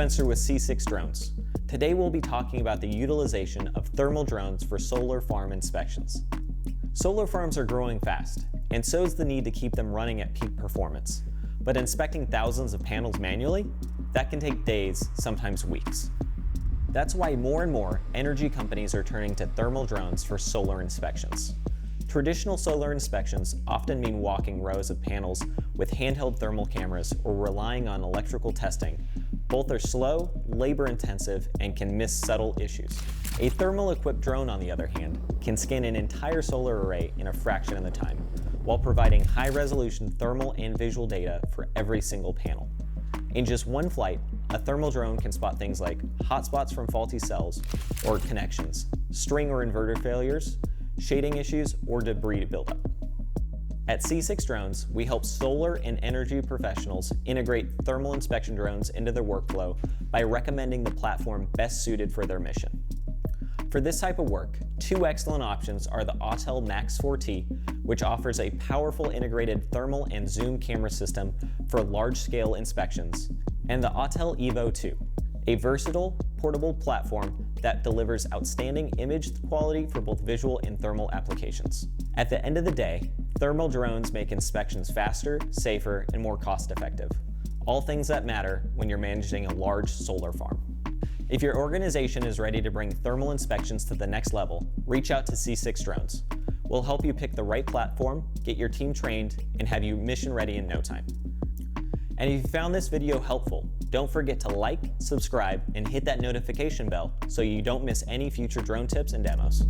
Spencer with C6 Drones. Today we'll be talking about the utilization of thermal drones for solar farm inspections. Solar farms are growing fast, and so is the need to keep them running at peak performance. But inspecting thousands of panels manually? That can take days, sometimes weeks. That's why more and more energy companies are turning to thermal drones for solar inspections. Traditional solar inspections often mean walking rows of panels with handheld thermal cameras or relying on electrical testing. Both are slow, labor-intensive, and can miss subtle issues. A thermal-equipped drone, on the other hand, can scan an entire solar array in a fraction of the time, while providing high-resolution thermal and visual data for every single panel. In just one flight, a thermal drone can spot things like hotspots from faulty cells or connections, string or inverter failures, shading issues, or debris buildup. At C6 Drones, we help solar and energy professionals integrate thermal inspection drones into their workflow by recommending the platform best suited for their mission. For this type of work, two excellent options are the Autel Max 4T, which offers a powerful integrated thermal and zoom camera system for large-scale inspections, and the Autel Evo 2, a versatile, portable platform that delivers outstanding image quality for both visual and thermal applications. At the end of the day, thermal drones make inspections faster, safer, and more cost-effective. All things that matter when you're managing a large solar farm. If your organization is ready to bring thermal inspections to the next level, reach out to C6 Drones. We'll help you pick the right platform, get your team trained, and have you mission ready in no time. And if you found this video helpful, don't forget to like, subscribe, and hit that notification bell so you don't miss any future drone tips and demos.